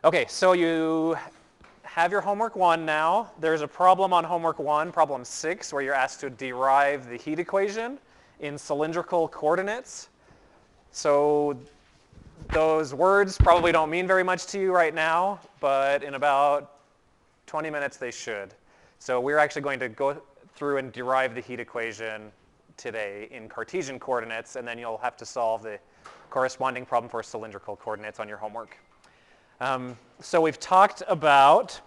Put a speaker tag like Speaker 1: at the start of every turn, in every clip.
Speaker 1: Okay, so you have your homework 1 now. There's a problem on homework 1, problem 6, where you're asked to derive the heat equation in cylindrical coordinates. So those words probably don't mean very much to you right now, but in about 20 minutes they should. So we're actually going to go through and derive the heat equation today in Cartesian coordinates, and then you'll have to solve the corresponding problem for cylindrical coordinates on your homework. So we've talked about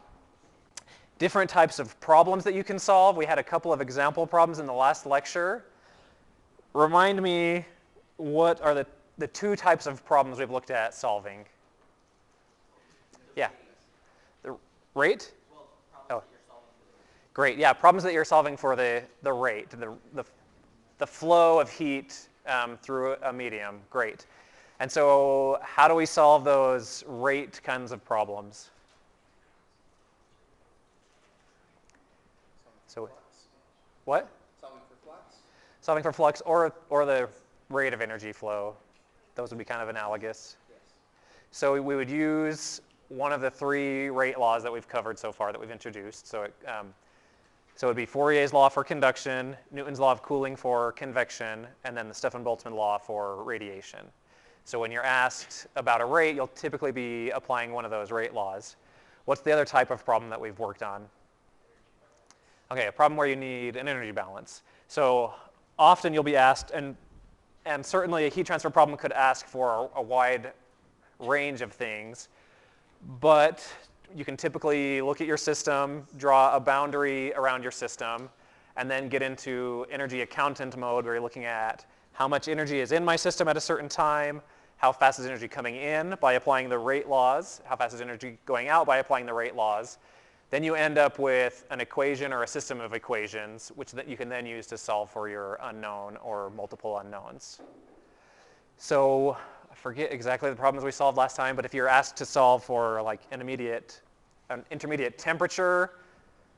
Speaker 1: different types of problems that you can solve. We had a couple of example problems in the last lecture. Remind me, what are the 2 types of problems we've looked at solving? Yeah. The rate? Oh. Great. Yeah, problems that you're solving for the rate, the flow of heat through a medium. Great. And so how do we solve those rate kinds of problems? So what?
Speaker 2: Solving for flux.
Speaker 1: Solving for flux or the rate of energy flow. Those would be kind of analogous.
Speaker 2: Yes.
Speaker 1: So we would use one of the 3 rate laws that we've covered so far that we've introduced. So it would be Fourier's law for conduction, Newton's law of cooling for convection, and then the Stefan-Boltzmann law for radiation. So when you're asked about a rate, you'll typically be applying one of those rate laws. What's the other type of problem that we've worked on? Okay, a problem where you need an energy balance. So often you'll be asked, and certainly a heat transfer problem could ask for a wide range of things, but you can typically look at your system, draw a boundary around your system, and then get into energy accountant mode where you're looking at how much energy is in my system at a certain time, how fast is energy coming in by applying the rate laws, how fast is energy going out by applying the rate laws. Then you end up with an equation or a system of equations, which you can then use to solve for your unknown or multiple unknowns. So I forget exactly the problems we solved last time, but if you're asked to solve for like an intermediate temperature,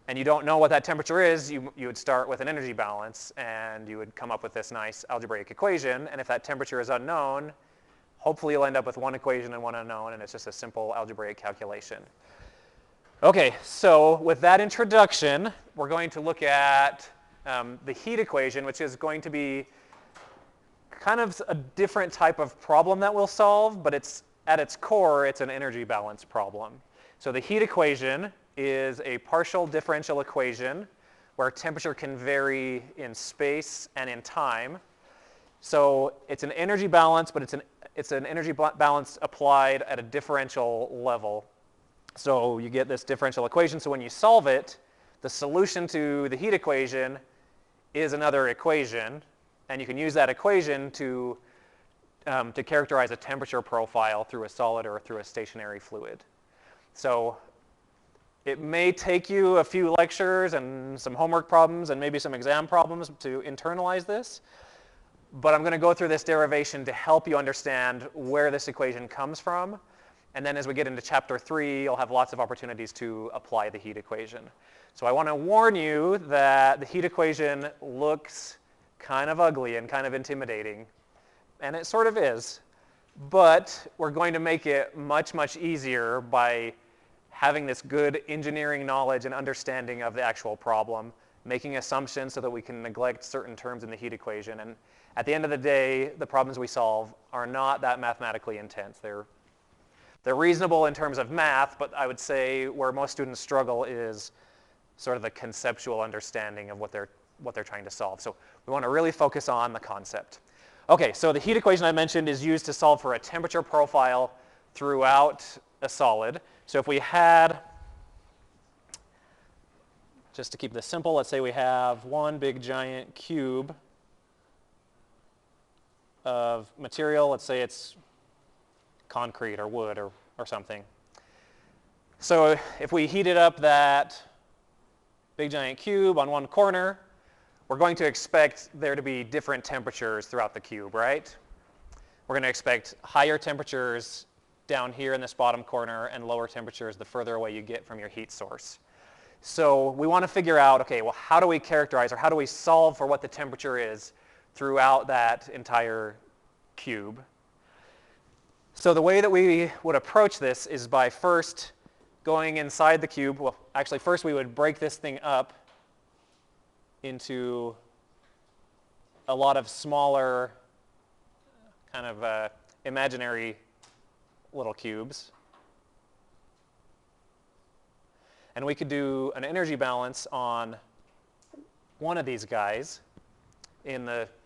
Speaker 1: and you don't know what that temperature is, you would start with an energy balance, and you would come up with this nice algebraic equation. And if that temperature is unknown, hopefully you'll end up with one equation and one unknown, and it's just a simple algebraic calculation. Okay, so with that introduction, we're going to look at the heat equation, which is going to be kind of a different type of problem that we'll solve, but at its core, it's an energy balance problem. So the heat equation is a partial differential equation where temperature can vary in space and in time. So it's an energy balance, but it's an energy balance applied at a differential level. So you get this differential equation. So when you solve it, the solution to the heat equation is another equation, and you can use that equation to characterize a temperature profile through a solid or through a stationary fluid. So it may take you a few lectures and some homework problems and maybe some exam problems to internalize this, but I'm going to go through this derivation to help you understand where this equation comes from. And then as we get into chapter 3, you'll have lots of opportunities to apply the heat equation. So I want to warn you that the heat equation looks kind of ugly and kind of intimidating, and it sort of is, but we're going to make it much, much easier by having this good engineering knowledge and understanding of the actual problem, making assumptions so that we can neglect certain terms in the heat equation. And at the end of the day, the problems we solve are not that mathematically intense. They're reasonable in terms of math, but I would say where most students struggle is sort of the conceptual understanding of what they're trying to solve. So we want to really focus on the concept. Okay, so the heat equation I mentioned is used to solve for a temperature profile throughout a solid. So if we had, just to keep this simple, let's say we have one big giant cube of material. Let's say it's concrete or wood or something. So if we heated up that big giant cube on one corner, we're going to expect there to be different temperatures throughout the cube, right? We're going to expect higher temperatures down here in this bottom corner and lower temperatures the further away you get from your heat source. So we want to figure out, okay, well, how do we characterize or how do we solve for what the temperature is throughout that entire cube? So the way that we would approach this is by first going inside the cube. Well, actually, first we would break this thing up into a lot of smaller kind of imaginary little cubes. And we could do an energy balance on one of these guys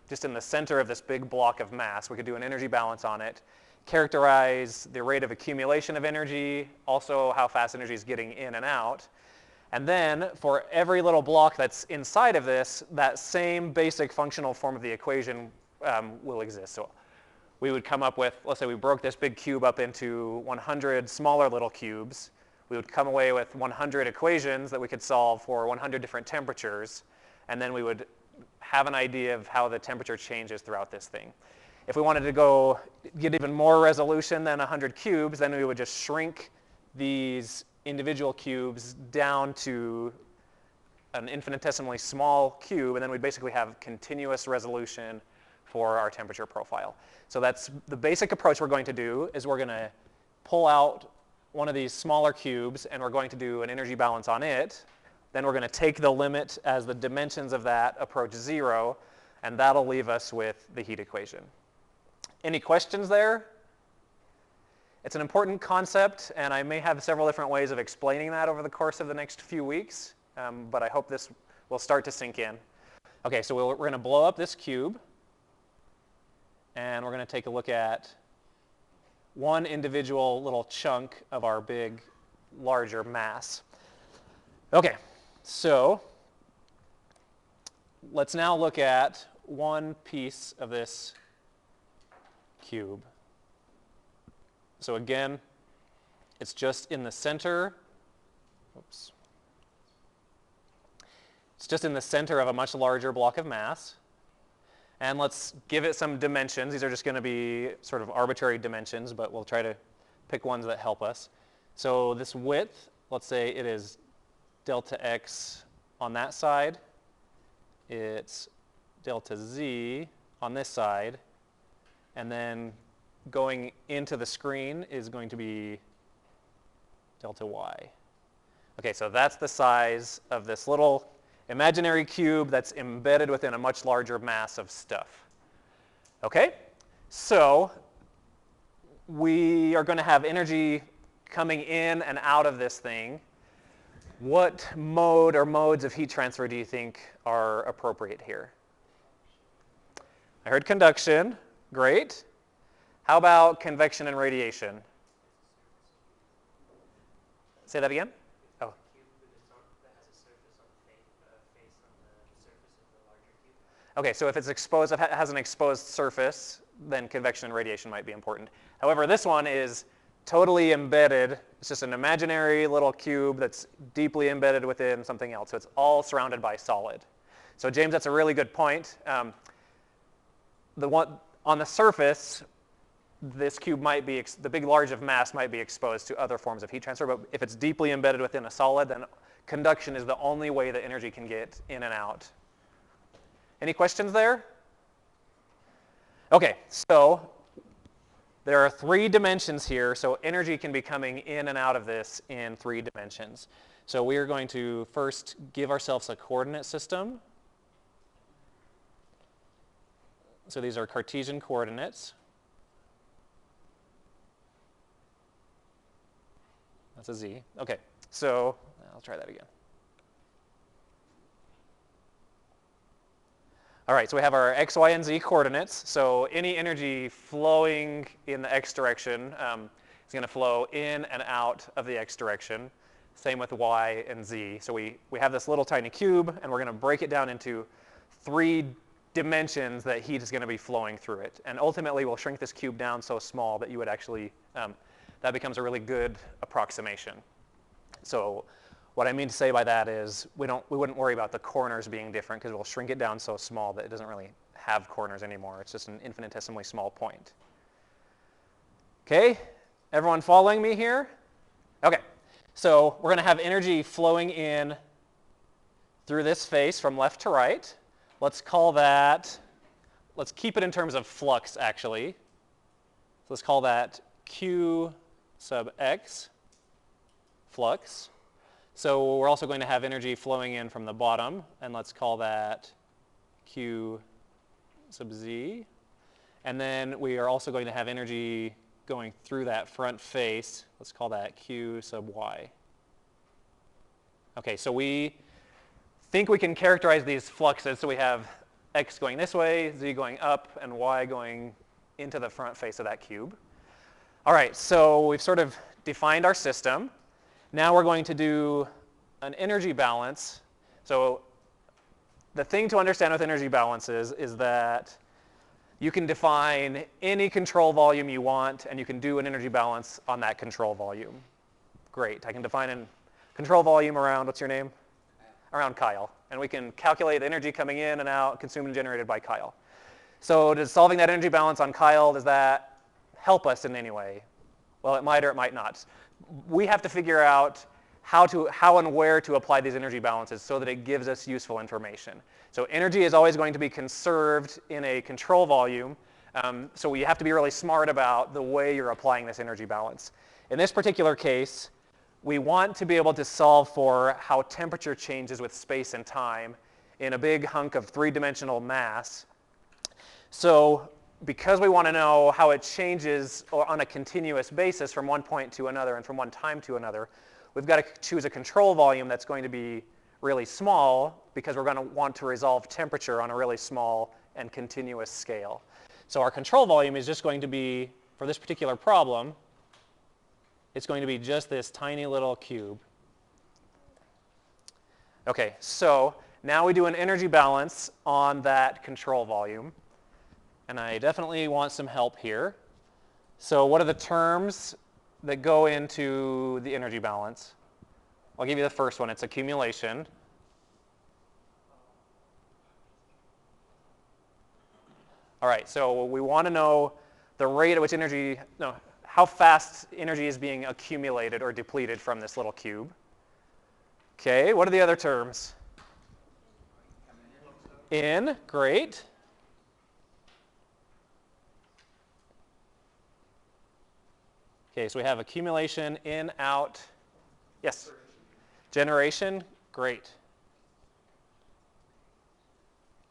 Speaker 1: just in the center of this big block of mass. We could do an energy balance on it, characterize the rate of accumulation of energy, also how fast energy is getting in and out. And then for every little block that's inside of this, that same basic functional form of the equation will exist. So we would come up with, let's say we broke this big cube up into 100 smaller little cubes. We would come away with 100 equations that we could solve for 100 different temperatures, and then we would have an idea of how the temperature changes throughout this thing. If we wanted to get even more resolution than 100 cubes, then we would just shrink these individual cubes down to an infinitesimally small cube, and then we'd basically have continuous resolution for our temperature profile. So that's the basic approach we're going to do, is we're going to pull out one of these smaller cubes, and we're going to do an energy balance on it. Then we're going to take the limit as the dimensions of that approach 0, and that'll leave us with the heat equation. Any questions there? It's an important concept, and I may have several different ways of explaining that over the course of the next few weeks, but I hope this will start to sink in. Okay, so we're going to blow up this cube, and we're going to take a look at one individual little chunk of our big, larger mass. Okay, so let's now look at one piece of this cube. So again, it's just in the center. Oops. It's just in the center of a much larger block of mass. And let's give it some dimensions. These are just going to be sort of arbitrary dimensions, but we'll try to pick ones that help us. So this width, let's say it is delta x on that side. It's delta z on this side. And then going into the screen is going to be delta y. Okay, so that's the size of this little imaginary cube that's embedded within a much larger mass of stuff. Okay, so we are going to have energy coming in and out of this thing. What mode or modes of heat transfer do you think are appropriate here? I heard conduction. Great. How about convection and radiation? Say that again? Oh. Okay, so if it's exposed, if it has an exposed surface, then convection and radiation might be important. However, this one is totally embedded. It's just an imaginary little cube that's deeply embedded within something else. So it's all surrounded by solid. So James, that's a really good point. The one on the surface, this cube might be, the big large of mass might be exposed to other forms of heat transfer, but if it's deeply embedded within a solid, then conduction is the only way that energy can get in and out. Any questions there? Okay, so there are 3 dimensions here, so energy can be coming in and out of this in 3 dimensions. So we are going to first give ourselves a coordinate system. So these are Cartesian coordinates. That's a z. Okay, so I'll try that again. All right, so we have our x, y, and z coordinates. So any energy flowing in the x direction is going to flow in and out of the x direction. Same with y and z. So we have this little tiny cube, and we're going to break it down into 3 dimensions that heat is going to be flowing through it. And ultimately, we'll shrink this cube down so small that you would actually, that becomes a really good approximation. So what I mean to say by that is we wouldn't worry about the corners being different because we'll shrink it down so small that it doesn't really have corners anymore. It's just an infinitesimally small point. Okay, everyone following me here? Okay, so we're going to have energy flowing in through this face from left to right. Let's call that, let's keep it in terms of flux actually. So let's call that Q sub x flux. So we're also going to have energy flowing in from the bottom, and let's call that Q sub z. And then we are also going to have energy going through that front face. Let's call that Q sub y. Okay, so we think we can characterize these fluxes. So we have x going this way, z going up, and y going into the front face of that cube. All right, so we've sort of defined our system. Now we're going to do an energy balance. So the thing to understand with energy balances is that you can define any control volume you want, and you can do an energy balance on that control volume. Great. I can define a control volume around, what's your name? Around Kyle. And we can calculate the energy coming in and out, consumed and generated by Kyle. So does solving that energy balance on Kyle, does that help us in any way? Well, it might or it might not. We have to figure out how and where to apply these energy balances so that it gives us useful information. So energy is always going to be conserved in a control volume, so you have to be really smart about the way you're applying this energy balance. In this particular case, we want to be able to solve for how temperature changes with space and time in a big hunk of three-dimensional mass. So because we want to know how it changes on a continuous basis from one point to another and from one time to another, we've got to choose a control volume that's going to be really small because we're going to want to resolve temperature on a really small and continuous scale. So our control volume is just going to be, for this particular problem, it's going to be just this tiny little cube. Okay, so now we do an energy balance on that control volume. And I definitely want some help here. So what are the terms that go into the energy balance? I'll give you the first one. It's accumulation. All right, so we want to know the rate at which how fast energy is being accumulated or depleted from this little cube. Okay, what are the other terms? In, great. Okay, so we have accumulation, in, out. Yes? Generation, great.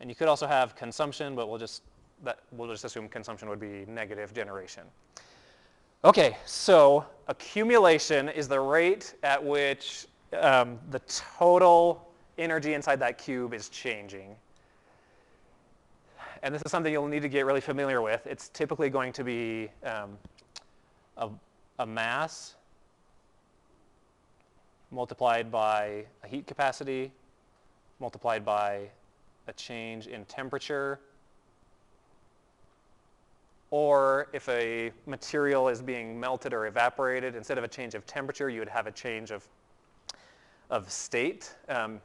Speaker 1: And you could also have consumption, but we'll just assume consumption would be negative generation. Okay, so accumulation is the rate at which the total energy inside that cube is changing. And this is something you'll need to get really familiar with. It's typically going to be a mass multiplied by a heat capacity multiplied by a change in temperature, or if a material is being melted or evaporated, instead of a change of temperature, you would have a change of state. So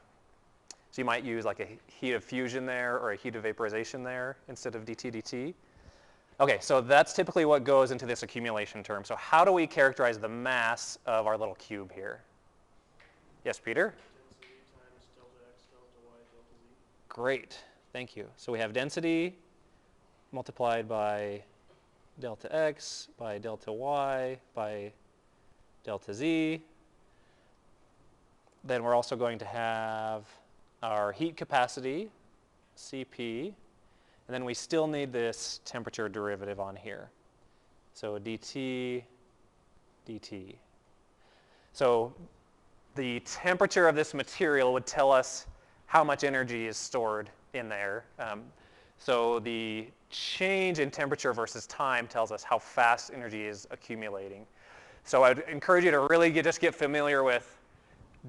Speaker 1: you might use like a heat of fusion there or a heat of vaporization there instead of dT/dt. Okay, so that's typically what goes into this accumulation term. So how do we characterize the mass of our little cube here? Yes, Peter?
Speaker 2: Density times delta x, delta y, delta z.
Speaker 1: Great, thank you. So we have density multiplied by delta x, by delta y, by delta z. Then we're also going to have our heat capacity, Cp, and then we still need this temperature derivative on here. So dt, dt. So the temperature of this material would tell us how much energy is stored in there. So the change in temperature versus time tells us how fast energy is accumulating. So I'd encourage you to really just get familiar with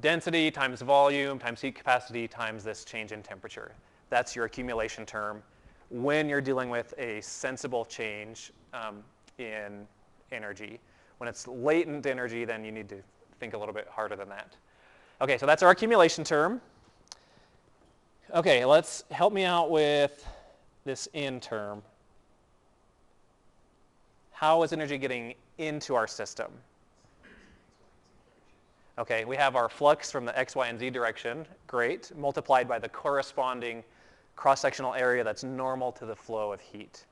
Speaker 1: density times volume times heat capacity times this change in temperature. That's your accumulation term when you're dealing with a sensible change in energy. When it's latent energy, then you need to think a little bit harder than that. Okay, so that's our accumulation term. Okay, help me out with this in term. How is energy getting into our system? Okay, we have our flux from the x, y, and z direction, great, multiplied by the corresponding cross-sectional area that's normal to the flow of heat.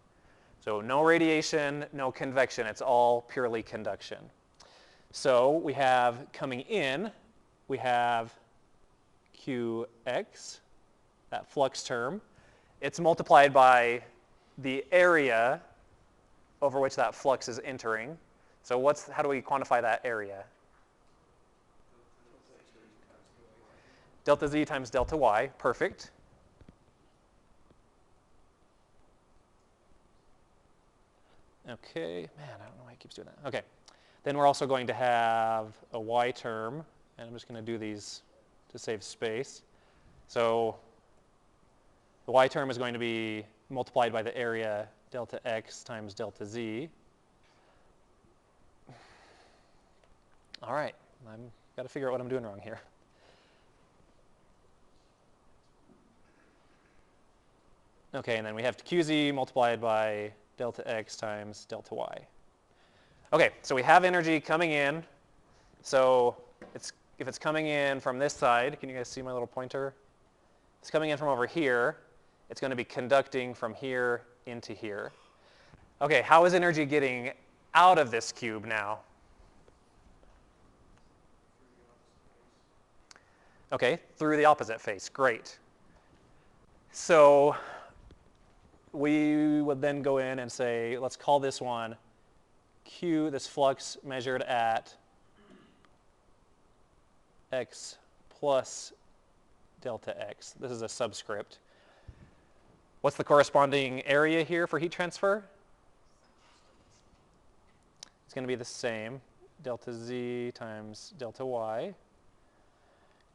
Speaker 1: So no radiation, no convection. It's all purely conduction. So we have coming in, we have Qx, that flux term. It's multiplied by the area over which that flux is entering. So how do we quantify that area? Delta z times delta y, perfect. Okay, man, I don't know why it keeps doing that. Okay, then we're also going to have a y term, and I'm just going to do these to save space. So the y term is going to be multiplied by the area delta x times delta z. All right, I've got to figure out what I'm doing wrong here. Okay, and then we have qz multiplied by delta x times delta y. Okay, so we have energy coming in. So if it's coming in from this side, can you guys see my little pointer? It's coming in from over here. It's going to be conducting from here into here. Okay, how is energy getting out of this cube now? Okay, through the opposite face. Great. So we would then go in and say, let's call this one Q, this flux measured at x plus delta x. This is a subscript. What's the corresponding area here for heat transfer? It's going to be the same, delta z times delta y.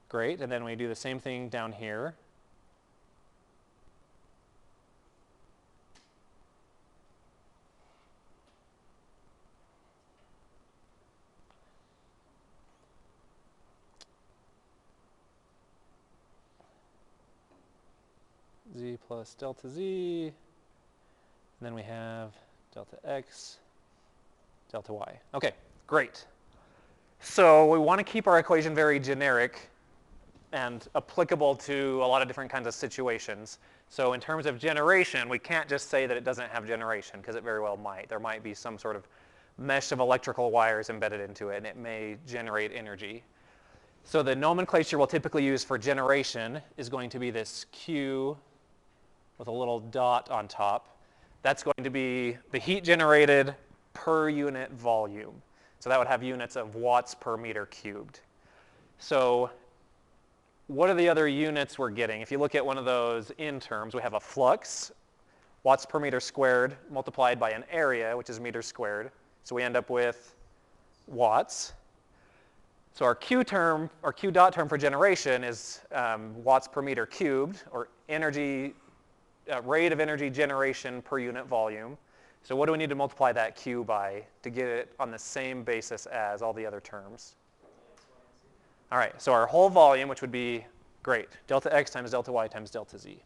Speaker 1: Great, and then we do the same thing down here. Z plus delta z, and then we have delta x, delta y. Okay, great. So we want to keep our equation very generic and applicable to a lot of different kinds of situations. So in terms of generation, we can't just say that it doesn't have generation, because it very well might. There might be some sort of mesh of electrical wires embedded into it, and it may generate energy. So the nomenclature we'll typically use for generation is going to be this Q with a little dot on top. That's going to be the heat generated per unit volume. So that would have units of watts per meter cubed. So what are the other units we're getting? If you look at one of those in terms, we have a flux, watts per meter squared, multiplied by an area, which is meters squared. So we end up with watts. So our Q term, our Q dot term for generation is watts per meter cubed, or energy, rate of energy generation per unit volume. So what do we need to multiply that Q by to get it on the same basis as all the other terms? All right, so our whole volume, which would be, great, delta x times delta y times delta z.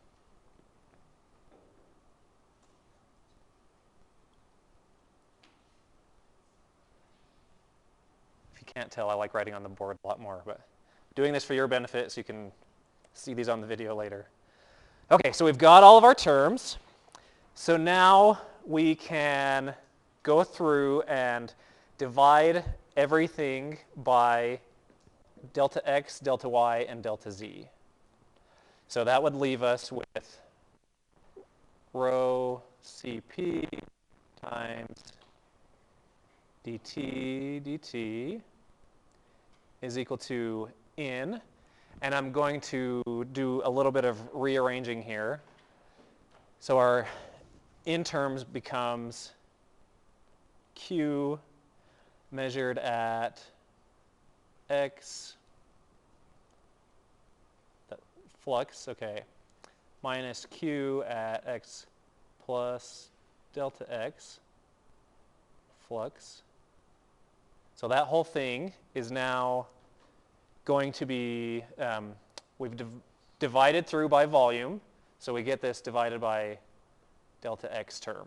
Speaker 1: If you can't tell, I like writing on the board a lot more, but doing this for your benefit so you can see these on the video later. Okay, so we've got all of our terms. So now we can go through and divide everything by delta x, delta y, and delta z. So that would leave us with rho Cp times dt is equal to in. And I'm going to do a little bit of rearranging here. So our in terms becomes Q measured at x, the flux, okay, minus Q at x plus delta x, flux. So that whole thing is now going to be, we've divided through by volume, so we get this divided by delta x term.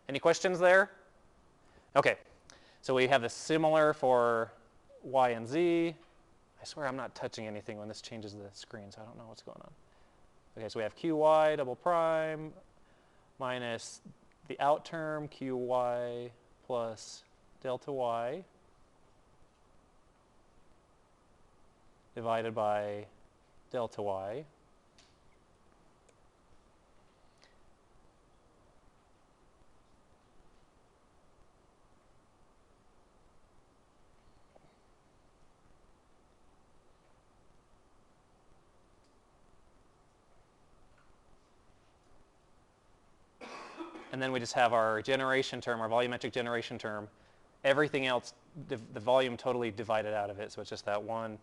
Speaker 1: Any questions there? Okay, so we have this similar for y and z. I swear I'm not touching anything when this changes the screen, so I don't know what's going on. Okay, so we have qy double prime minus the out term qy plus delta y divided by delta y. And then we just have our generation term, our volumetric generation term. Everything else, the volume totally divided out of it, so it's just that one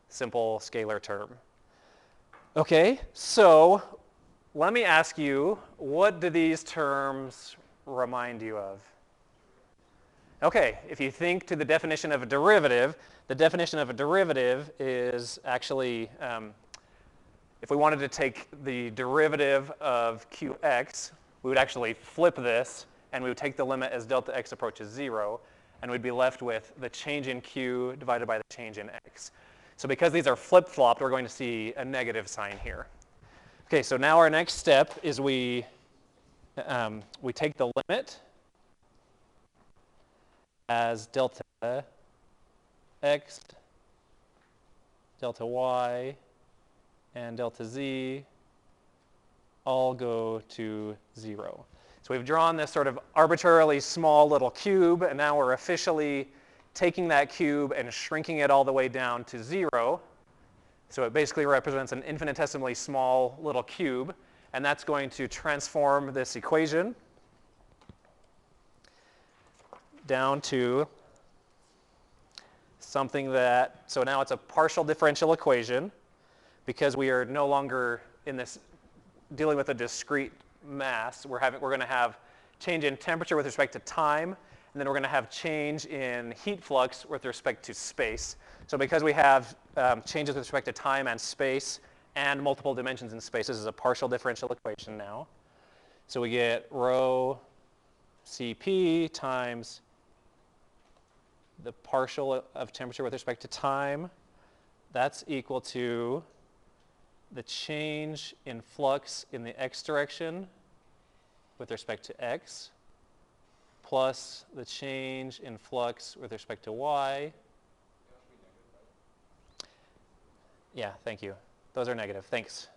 Speaker 1: simple scalar term. Okay, so let me ask you, what do these terms remind you of? Okay, if you think to the definition of a derivative, the definition of a derivative is actually, if we wanted to take the derivative of qx, we would actually flip this, and we would take the limit as delta x approaches 0, and we'd be left with the change in q divided by the change in x. So because these are flip-flopped, we're going to see a negative sign here. Okay, so now our next step is we take the limit as delta x, delta y, and delta z all go to 0. So we've drawn this sort of arbitrarily small little cube, and now we're officially taking that cube and shrinking it all the way down to 0. So it basically represents an infinitesimally small little cube, and that's going to transform this equation down to something that, so now it's a partial differential equation because we are no longer in this dealing with a discrete mass. We're going to have change in temperature with respect to time, and then we're going to have change in heat flux with respect to space. So because we have changes with respect to time and space and multiple dimensions in space, this is a partial differential equation now. So we get rho Cp times the partial of temperature with respect to time. That's equal to the change in flux in the x direction with respect to x plus the change in flux with respect to y. Yeah, thank you. Those are negative. Thanks.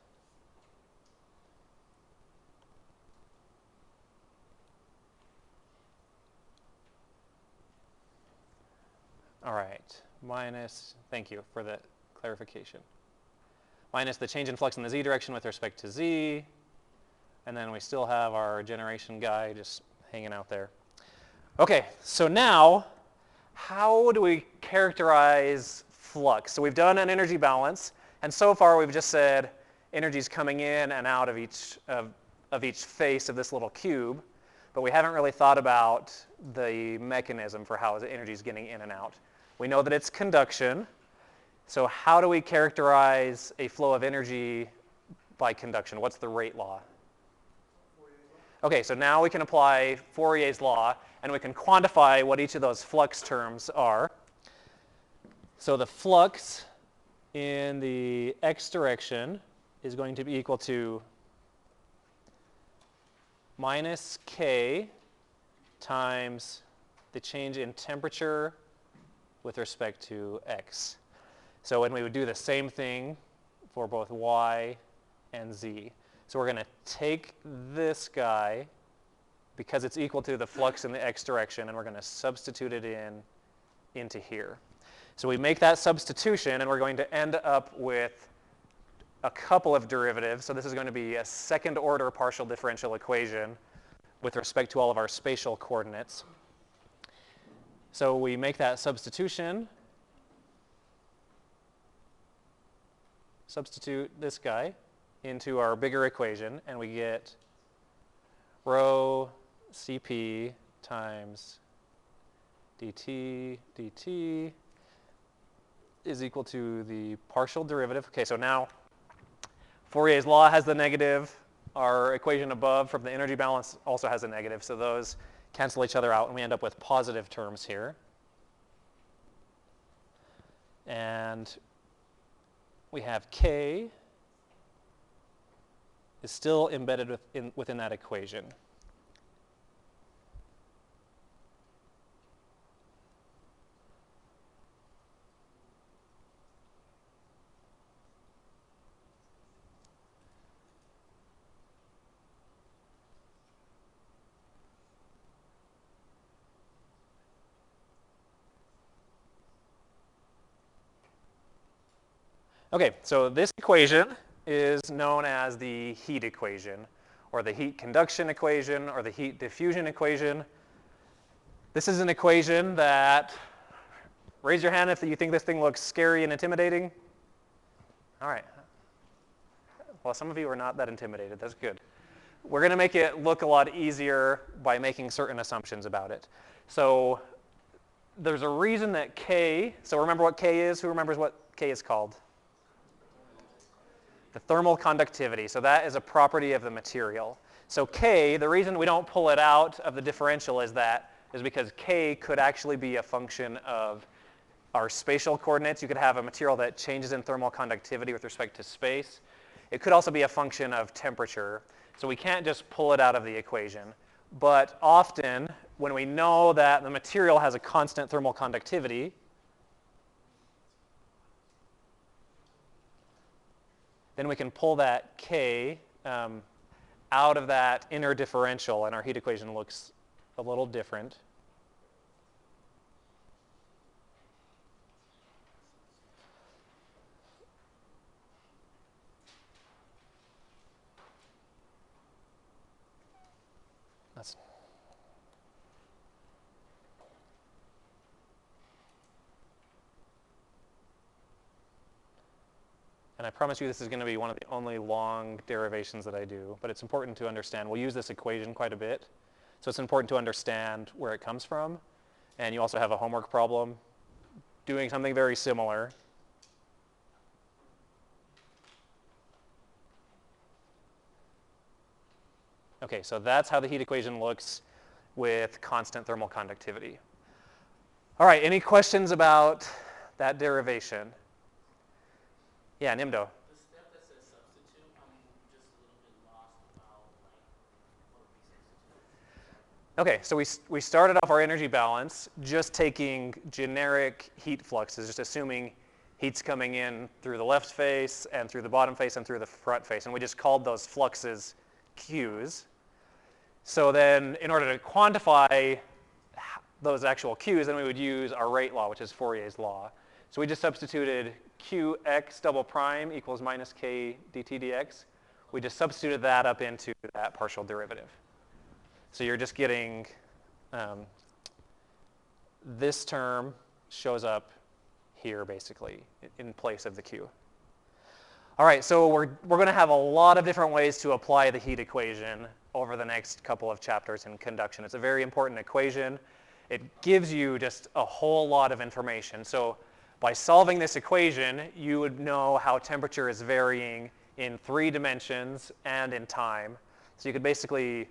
Speaker 1: All right, minus, thank you for the clarification. Minus the change in flux in the z direction with respect to z, and then we still have our generation guy just hanging out there. Okay, so now, how do we characterize flux? So we've done an energy balance, and so far we've just said energy's coming in and out of each face of this little cube, but we haven't really thought about the mechanism for how the energy's getting in and out. We know that it's conduction. So how do we characterize a flow of energy by conduction? What's the rate law? Okay, so now we can apply Fourier's law, and we can quantify what each of those flux terms are. So the flux in the x direction is going to be equal to minus k times the change in temperature with respect to x. So when we would do the same thing for both y and z. So we're going to take this guy, because it's equal to the flux in the x direction, and we're going to substitute it into here. So we make that substitution, and we're going to end up with a couple of derivatives. So this is going to be a second order partial differential equation with respect to all of our spatial coordinates. So we make that substitution. Substitute this guy into our bigger equation, and we get rho Cp times dt is equal to the partial derivative. Okay, so now Fourier's law has the negative. Our equation above from the energy balance also has a negative, so those cancel each other out, and we end up with positive terms here. And we have k is still embedded within that equation. Okay, so this equation is known as the heat equation, or the heat conduction equation, or the heat diffusion equation. This is an equation that, raise your hand if you think this thing looks scary and intimidating. All right. Well, some of you are not that intimidated. That's good. We're going to make it look a lot easier by making certain assumptions about it. So there's a reason that K, so remember what K is? Who remembers what K is called? The thermal conductivity. So that is a property of the material. So K, the reason we don't pull it out of the differential is because K could actually be a function of our spatial coordinates. You could have a material that changes in thermal conductivity with respect to space. It could also be a function of temperature. So we can't just pull it out of the equation. But often, when we know that the material has a constant thermal conductivity, then we can pull that K out of that inner differential, and our heat equation looks a little different. And I promise you this is going to be one of the only long derivations that I do, but it's important to understand. We'll use this equation quite a bit, so it's important to understand where it comes from. And you also have a homework problem doing something very similar. Okay, so that's how the heat equation looks with constant thermal conductivity. All right, any questions about that derivation? Yeah, Nimdo.
Speaker 3: The step that says substitute, I'm just a little bit lost about what we substitute.
Speaker 1: Okay, so we started off our energy balance just taking generic heat fluxes, just assuming heat's coming in through the left face and through the bottom face and through the front face, and we just called those fluxes Qs. So then in order to quantify those actual Qs, then we would use our rate law, which is Fourier's law. So we just substituted Qx double prime equals minus K dt dx. We just substituted that up into that partial derivative. So you're just getting, this term shows up here basically in place of the Q. All right, so we're going to have a lot of different ways to apply the heat equation over the next couple of chapters in conduction. It's a very important equation. It gives you just a whole lot of information. So by solving this equation, you would know how temperature is varying in 3 dimensions and in time. So you could basically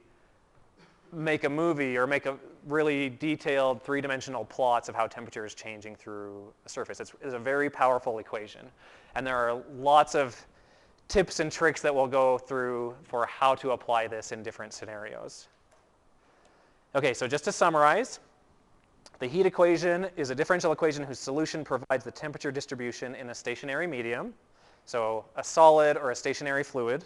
Speaker 1: make a movie or make a really detailed 3-dimensional plots of how temperature is changing through a surface. It's a very powerful equation. And there are lots of tips and tricks that we'll go through for how to apply this in different scenarios. Okay, so just to summarize, the heat equation is a differential equation whose solution provides the temperature distribution in a stationary medium, so a solid or a stationary fluid.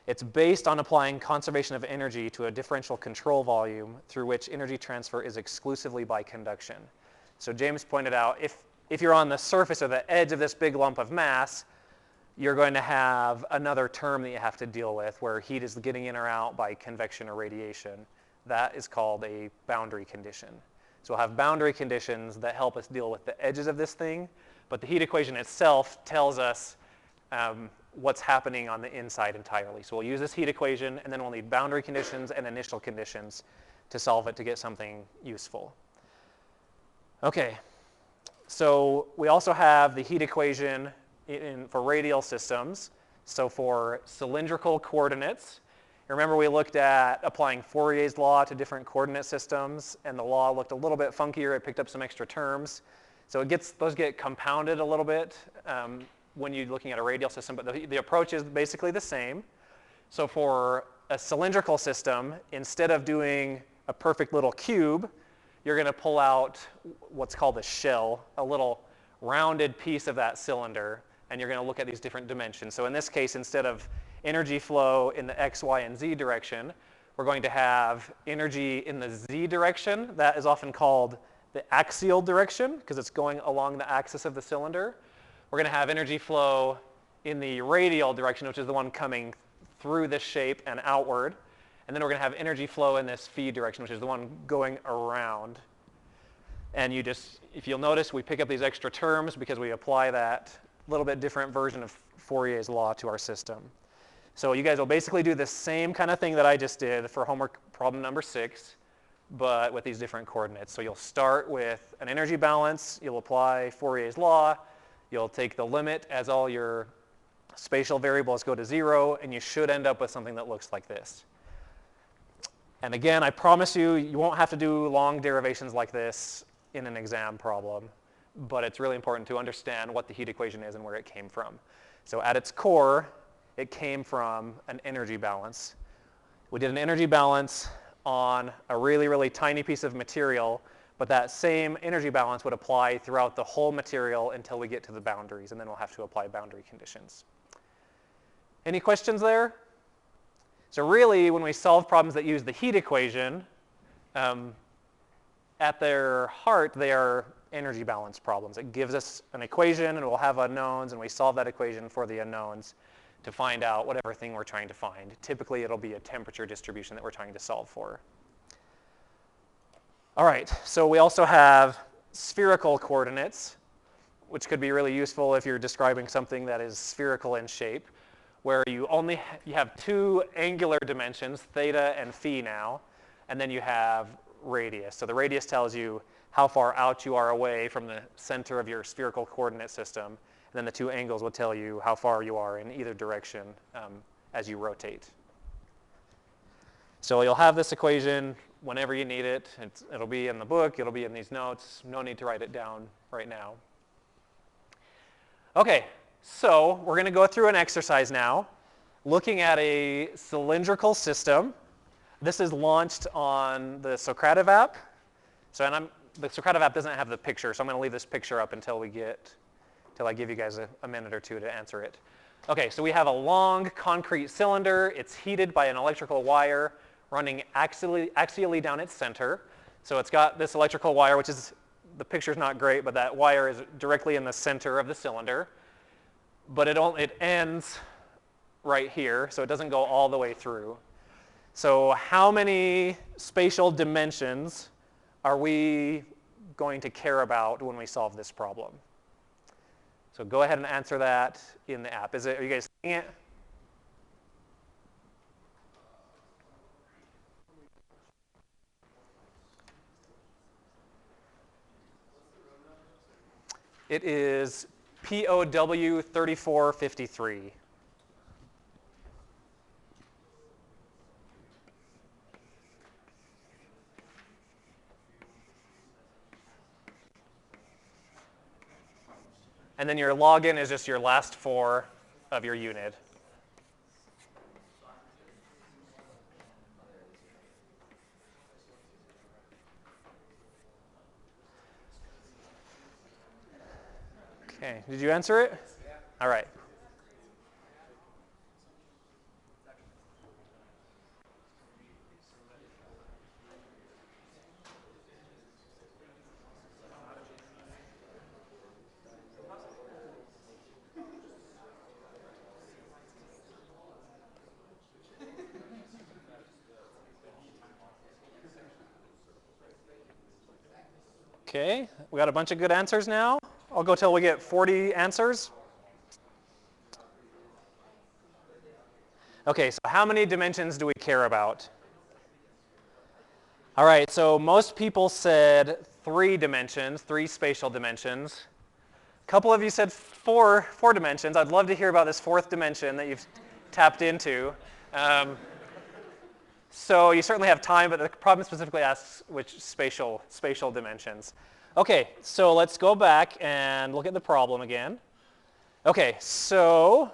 Speaker 1: It's based on applying conservation of energy to a differential control volume through which energy transfer is exclusively by conduction. So James pointed out, if you're on the surface or the edge of this big lump of mass, you're going to have another term that you have to deal with where heat is getting in or out by convection or radiation. That is called a boundary condition. So we'll have boundary conditions that help us deal with the edges of this thing, but the heat equation itself tells us what's happening on the inside entirely. So we'll use this heat equation, and then we'll need boundary conditions and initial conditions to solve it to get something useful. Okay, so we also have the heat equation for radial systems. So for cylindrical coordinates, remember we looked at applying Fourier's law to different coordinate systems, and the law looked a little bit funkier. It picked up some extra terms. So those get compounded a little bit when you're looking at a radial system, but the approach is basically the same. So for a cylindrical system, instead of doing a perfect little cube, you're going to pull out what's called a shell, a little rounded piece of that cylinder, and you're going to look at these different dimensions. So in this case, instead of energy flow in the x, y, and z direction, we're going to have energy in the z direction. That is often called the axial direction because it's going along the axis of the cylinder. We're going to have energy flow in the radial direction, which is the one coming through this shape and outward. And then we're going to have energy flow in this phi direction, which is the one going around. And you just, if you'll notice, we pick up these extra terms because we apply that little bit different version of Fourier's law to our system. So you guys will basically do the same kind of thing that I just did for homework problem number 6, but with these different coordinates. So you'll start with an energy balance, you'll apply Fourier's law, you'll take the limit as all your spatial variables go to 0, and you should end up with something that looks like this. And again, I promise you, you won't have to do long derivations like this in an exam problem, but it's really important to understand what the heat equation is and where it came from. So at its core, it came from an energy balance. We did an energy balance on a really, really tiny piece of material, but that same energy balance would apply throughout the whole material until we get to the boundaries, and then we'll have to apply boundary conditions. Any questions there? So really, when we solve problems that use the heat equation, at their heart, they are energy balance problems. It gives us an equation, and we'll have unknowns, and we solve that equation for the unknowns to find out whatever thing we're trying to find. Typically, it'll be a temperature distribution that we're trying to solve for. All right, so we also have spherical coordinates, which could be really useful if you're describing something that is spherical in shape, where you have 2 angular dimensions, theta and phi now, and then you have radius. So the radius tells you how far out you are away from the center of your spherical coordinate system, and then the 2 angles will tell you how far you are in either direction as you rotate. So you'll have this equation whenever you need it. It'll be in the book, it'll be in these notes. No need to write it down right now. Okay, so we're going to go through an exercise now, looking at a cylindrical system. This is launched on the Socrative app. So, the Socrative app doesn't have the picture, so I'm going to leave this picture up until I give you guys a minute or two to answer it. Okay, so we have a long concrete cylinder. It's heated by an electrical wire running axially down its center. So it's got this electrical wire, which is, the picture's not great, but that wire is directly in the center of the cylinder. But it ends right here, so it doesn't go all the way through. So how many spatial dimensions are we going to care about when we solve this problem? So go ahead and answer that in the app. Are you guys seeing it? It is POW 3453. And then your login is just your last 4 of your unit. Okay, did you answer it? All right. Okay, we got a bunch of good answers now. I'll go till we get 40 answers. Okay, so how many dimensions do we care about? All right, so most people said 3 dimensions, 3 spatial dimensions. A couple of you said 4 dimensions. I'd love to hear about this 4th dimension that you've tapped into. So you certainly have time, but the problem specifically asks which spatial dimensions. Okay, so let's go back and look at the problem again. Okay, so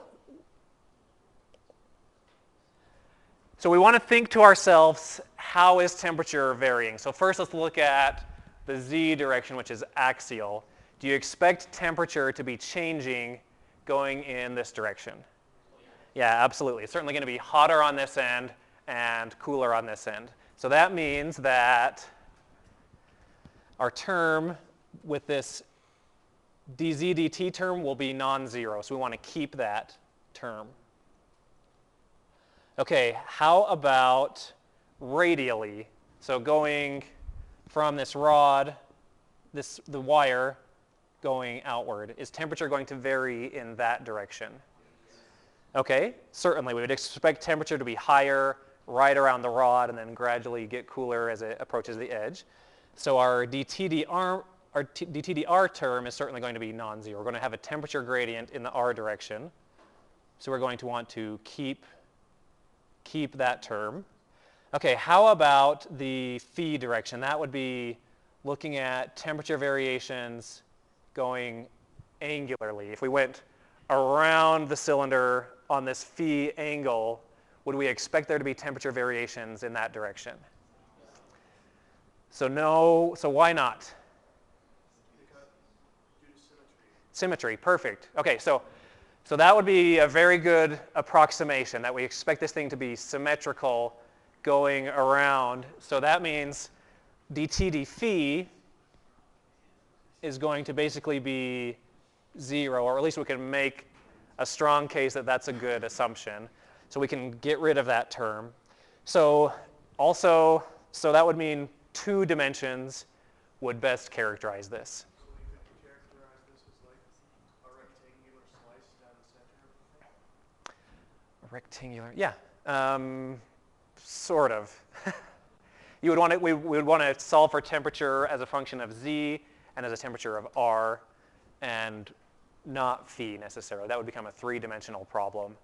Speaker 1: So we want to think to ourselves, how is temperature varying? So first let's look at the z direction, which is axial. Do you expect temperature to be changing going in this direction? Yeah, absolutely. It's certainly going to be hotter on this end and cooler on this end. So that means that our term with this dz dt term will be non-zero. So we want to keep that term. Okay, how about radially? So going from this rod, the wire going outward, is temperature going to vary in that direction? Okay, certainly. We would expect temperature to be higher right around the rod and then gradually get cooler as it approaches the edge. So our dTdr term is certainly going to be non-zero. We're going to have a temperature gradient in the r direction. So we're going to want to keep that term. Okay, how about the phi direction? That would be looking at temperature variations going angularly. If we went around the cylinder on this phi angle, would we expect there to be temperature variations in that direction? So no, so why not?
Speaker 2: Because due to symmetry.
Speaker 1: Symmetry, perfect. Okay, so that would be a very good approximation, that we expect this thing to be symmetrical going around. So that means dt d phi is going to basically be 0, or at least we can make a strong case that that's a good assumption. So we can get rid of that term. So that would mean 2 dimensions would best characterize this.
Speaker 2: So we could characterize this as like a rectangular slice down the center.
Speaker 1: Rectangular, yeah, sort of. We would want to solve for temperature as a function of z and as a temperature of r, and not phi necessarily. That would become a 3-dimensional problem.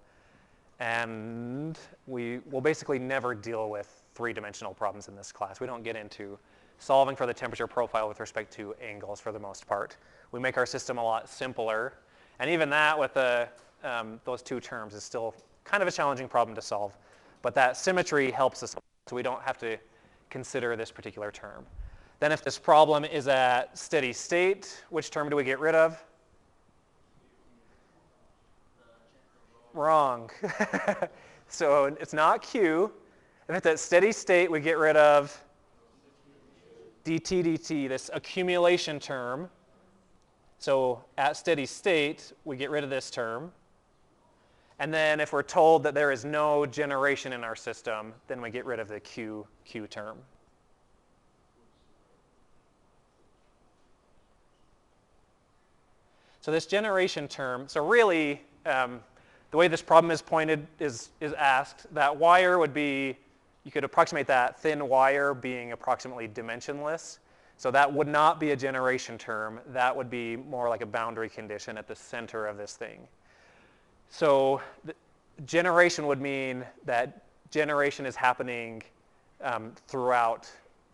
Speaker 1: And we will basically never deal with 3-dimensional problems in this class. We don't get into solving for the temperature profile with respect to angles for the most part. We make our system a lot simpler. And even that with those 2 terms is still kind of a challenging problem to solve. But that symmetry helps us, so we don't have to consider this particular term. Then if this problem is at steady state, which term do we get rid of? Wrong. So it's not Q. If it's at steady state, we get rid of dt dt, this accumulation term. So at steady state, we get rid of this term. And then if we're told that there is no generation in our system, then we get rid of the Q term. So this generation term, so really, the way this problem is pointed is asked, that wire would be, you could approximate that thin wire being approximately dimensionless. So that would not be a generation term. That would be more like a boundary condition at the center of this thing. So generation would mean that generation is happening throughout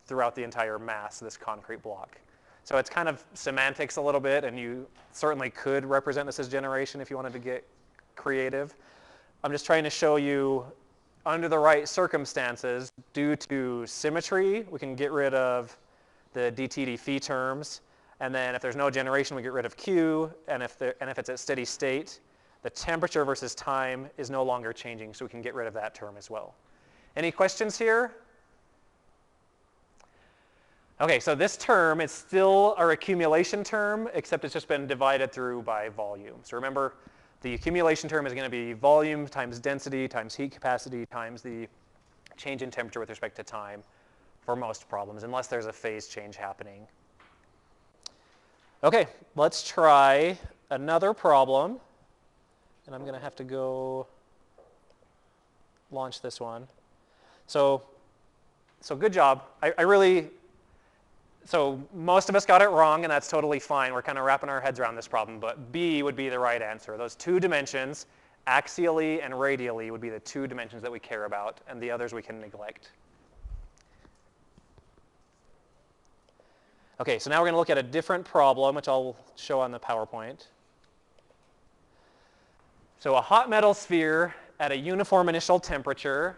Speaker 1: the entire mass of this concrete block. So it's kind of semantics a little bit, and you certainly could represent this as generation if you wanted to get creative. I'm just trying to show you, under the right circumstances, due to symmetry, we can get rid of the dt d phi terms, and then if there's no generation, we get rid of Q, and if it's at steady state, the temperature versus time is no longer changing, so we can get rid of that term as well. Any questions here? Okay, so this term is still our accumulation term, except it's just been divided through by volume. So remember, the accumulation term is going to be volume times density times heat capacity times the change in temperature with respect to time for most problems, unless there's a phase change happening. Okay, let's try another problem. And I'm going to have to go launch this one. So good job. So most of us got it wrong, and that's totally fine. We're kind of wrapping our heads around this problem, but B would be the right answer. Those 2 dimensions, axially and radially, would be the 2 dimensions that we care about, and the others we can neglect. Okay, so now we're going to look at a different problem, which I'll show on the PowerPoint. So a hot metal sphere at a uniform initial temperature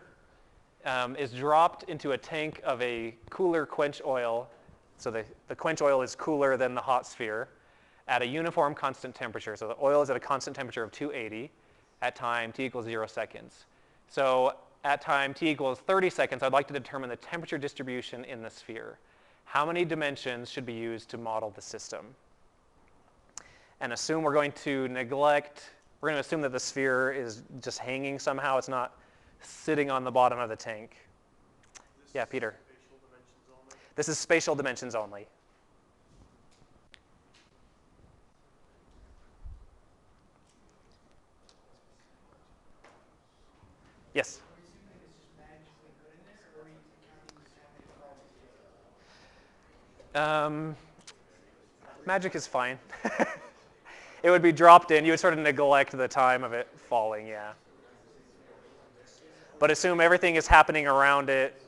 Speaker 1: is dropped into a tank of a cooler quench oil. So the quench oil is cooler than the hot sphere at a uniform constant temperature. So the oil is at a constant temperature of 280 at time t equals 0 seconds. So at time t equals 30 seconds, I'd like to determine the temperature distribution in the sphere. How many dimensions should be used to model the system? And assume we're going to assume that the sphere is just hanging somehow. It's not sitting on the bottom of the tank. Yeah, Peter.
Speaker 2: Spatial dimensions only.
Speaker 1: This is spatial dimensions only. Yes? Magic is fine. It would be dropped in. You would sort of neglect the time of it falling, yeah. But assume everything is happening around it.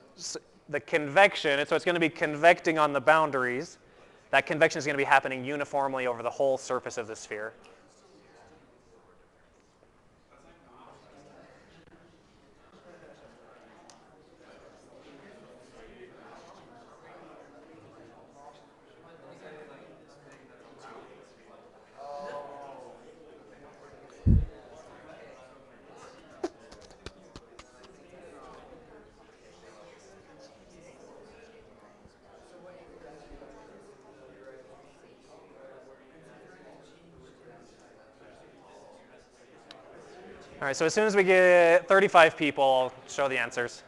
Speaker 1: The convection, so it's going to be convecting on the boundaries. That convection is going to be happening uniformly over the whole surface of the sphere. All right, so as soon as we get 35 people, I'll show the answers.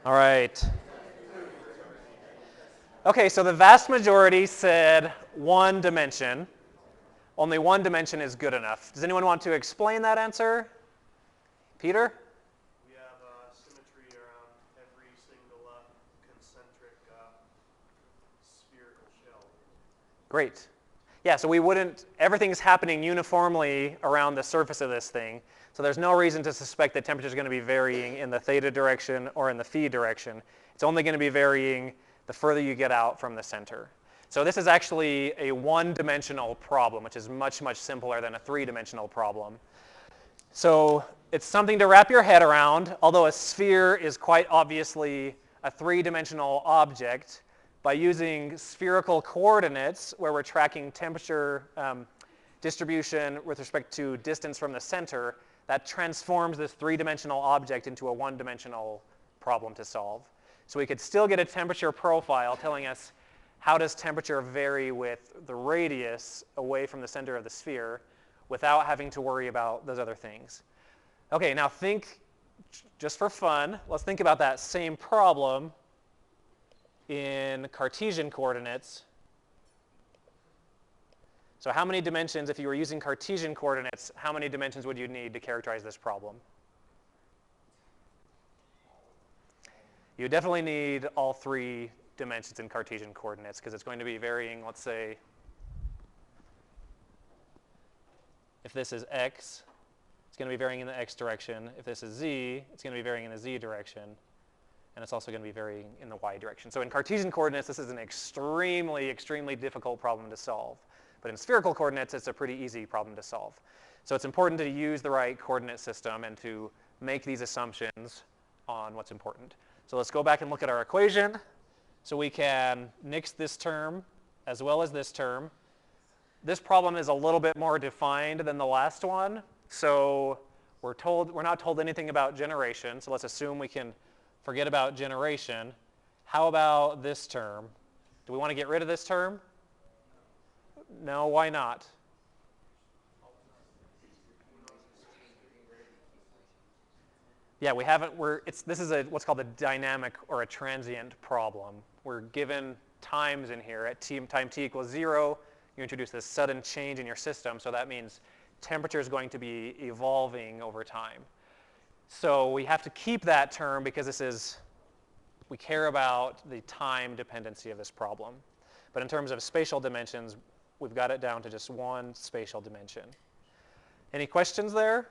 Speaker 1: All right. Okay, so the vast majority said one dimension. Only one dimension is good enough. Does anyone want to explain that answer? Peter?
Speaker 2: We have symmetry around every single concentric spherical shell.
Speaker 1: Great. Yeah, so everything's happening uniformly around the surface of this thing. So there's no reason to suspect that temperature is going to be varying in the theta direction or in the phi direction. It's only going to be varying the further you get out from the center. So this is actually a one-dimensional problem, which is much, much simpler than a three-dimensional problem. So it's something to wrap your head around, although a sphere is quite obviously a three-dimensional object. By using spherical coordinates, where we're tracking temperature distribution with respect to distance from the center, that transforms this three-dimensional object into a one-dimensional problem to solve. So we could still get a temperature profile telling us how does temperature vary with the radius away from the center of the sphere without having to worry about those other things. Okay, now think, just for fun, let's think about that same problem in Cartesian coordinates. So how many dimensions, if you were using Cartesian coordinates, how many dimensions would you need to characterize this problem? You definitely need all three dimensions in Cartesian coordinates because it's going to be varying, let's say, if this is x, it's going to be varying in the x direction. If this is z, it's going to be varying in the z direction. And it's also going to be varying in the y direction. So in Cartesian coordinates, this is an extremely, extremely difficult problem to solve. But in spherical coordinates, it's a pretty easy problem to solve. So it's important to use the right coordinate system and to make these assumptions on what's important. So let's go back and look at our equation. So we can nix this term as well as this term. This problem is a little bit more defined than the last one. So we're not told anything about generation. So let's assume we can forget about generation. How about this term? Do we want to get rid of this term? No, why not? Yeah, we haven't, this is what's called a dynamic or a transient problem. We're given times in here. At time t equals 0, you introduce this sudden change in your system, so that means temperature is going to be evolving over time. So we have to keep that term because we care about the time dependency of this problem. But in terms of spatial dimensions, we've got it down to just one spatial dimension. Any questions there?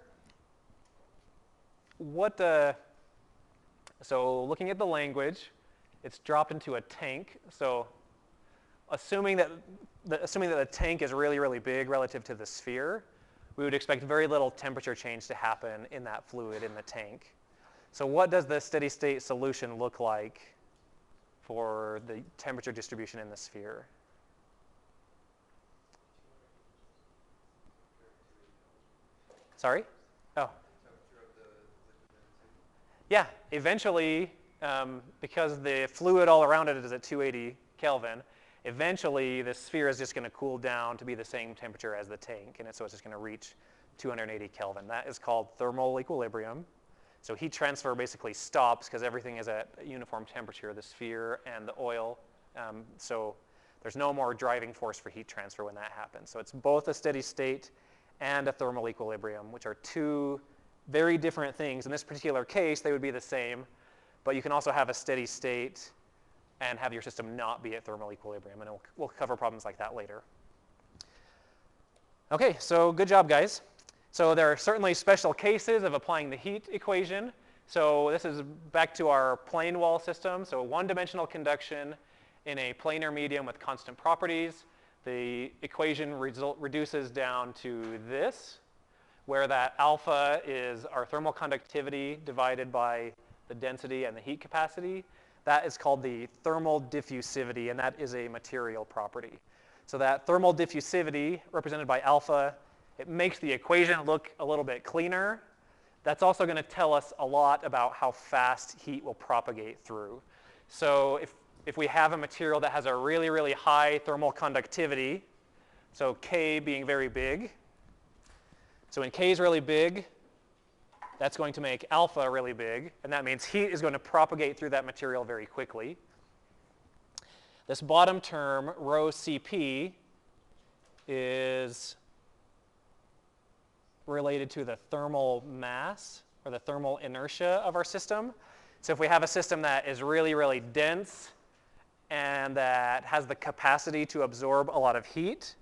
Speaker 1: So looking at the language, it's dropped into a tank. So assuming that the tank is really, really big relative to the sphere, we would expect very little temperature change to happen in that fluid in the tank. So what does the steady state solution look like for the temperature distribution in the sphere? Sorry? Oh. Yeah, eventually, because the fluid all around it is at 280 Kelvin, eventually the sphere is just going to cool down to be the same temperature as the tank, and so it's just going to reach 280 Kelvin. That is called thermal equilibrium. So heat transfer basically stops because everything is at a uniform temperature, the sphere and the oil. So there's no more driving force for heat transfer when that happens. So it's both a steady state and a thermal equilibrium, which are two very different things. In this particular case, they would be the same, but you can also have a steady state and have your system not be at thermal equilibrium, and we'll cover problems like that later. Okay, so good job, guys. So there are certainly special cases of applying the heat equation. So this is back to our plane wall system. So one-dimensional conduction in a planar medium with constant properties. The equation reduces down to this, where that alpha is our thermal conductivity divided by the density and the heat capacity. That is called the thermal diffusivity, and that is a material property. So that thermal diffusivity, represented by alpha, it makes the equation look a little bit cleaner. That's also going to tell us a lot about how fast heat will propagate through. So if we have a material that has a really, really high thermal conductivity, so K being very big, so when K is really big, that's going to make alpha really big, and that means heat is going to propagate through that material very quickly. This bottom term, rho Cp, is related to the thermal mass or the thermal inertia of our system. So if we have a system that is really, really dense and that has the capacity to absorb a lot of heat,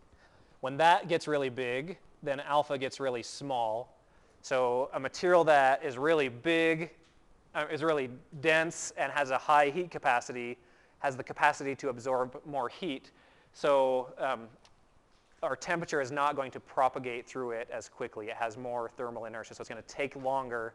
Speaker 1: when that gets really big, then alpha gets really small. So a material that is really big, is really dense and has a high heat capacity has the capacity to absorb more heat. So our temperature is not going to propagate through it as quickly. It has more thermal inertia, so it's going to take longer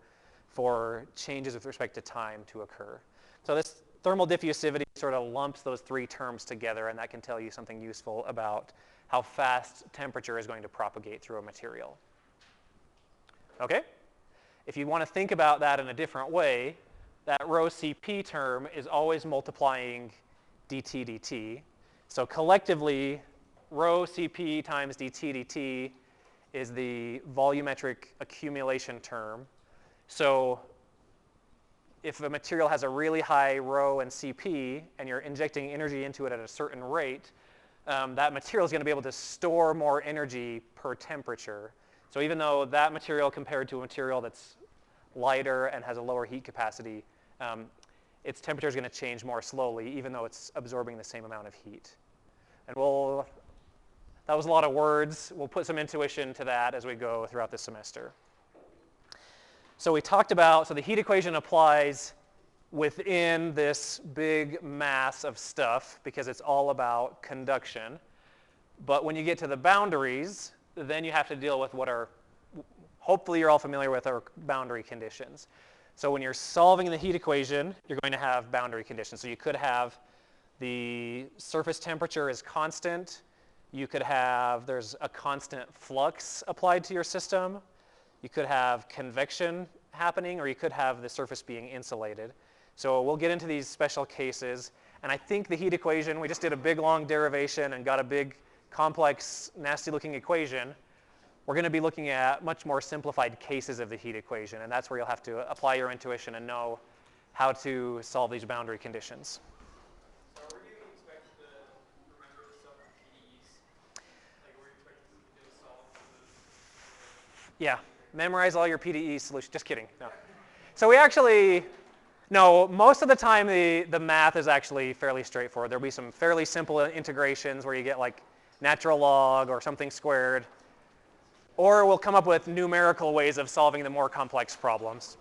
Speaker 1: for changes with respect to time to occur. So this thermal diffusivity sort of lumps those three terms together, and that can tell you something useful about how fast temperature is going to propagate through a material. Okay? If you want to think about that in a different way, that rho Cp term is always multiplying dt dt. So collectively, rho Cp times dt dt is the volumetric accumulation term. So if a material has a really high rho and Cp and you're injecting energy into it at a certain rate, that material is going to be able to store more energy per temperature. So even though that material compared to a material that's lighter and has a lower heat capacity, its temperature is going to change more slowly, even though it's absorbing the same amount of heat. And that was a lot of words. We'll put some intuition to that as we go throughout the semester. So we talked about, so the heat equation applies within this big mass of stuff because it's all about conduction. But when you get to the boundaries, then you have to deal with what are, hopefully you're all familiar with, our boundary conditions. So when you're solving the heat equation, you're going to have boundary conditions. So you could have the surface temperature is constant. You could have, there's a constant flux applied to your system. You could have convection happening, or you could have the surface being insulated. So we'll get into these special cases. And I think the heat equation, we just did a big long derivation and got a big complex, nasty looking equation. We're going to be looking at much more simplified cases of the heat equation, and that's where you'll have to apply your intuition and know how to solve these boundary conditions.
Speaker 2: So are we going to expect to remember the stuff from PDEs? Like, were you expecting to solve the...
Speaker 1: Yeah, memorize all your PDE solutions. Just kidding. No. So we actually, no, most of the time the math is actually fairly straightforward. There'll be some fairly simple integrations where you get like natural log or something squared. Or we'll come up with numerical ways of solving the more complex problems.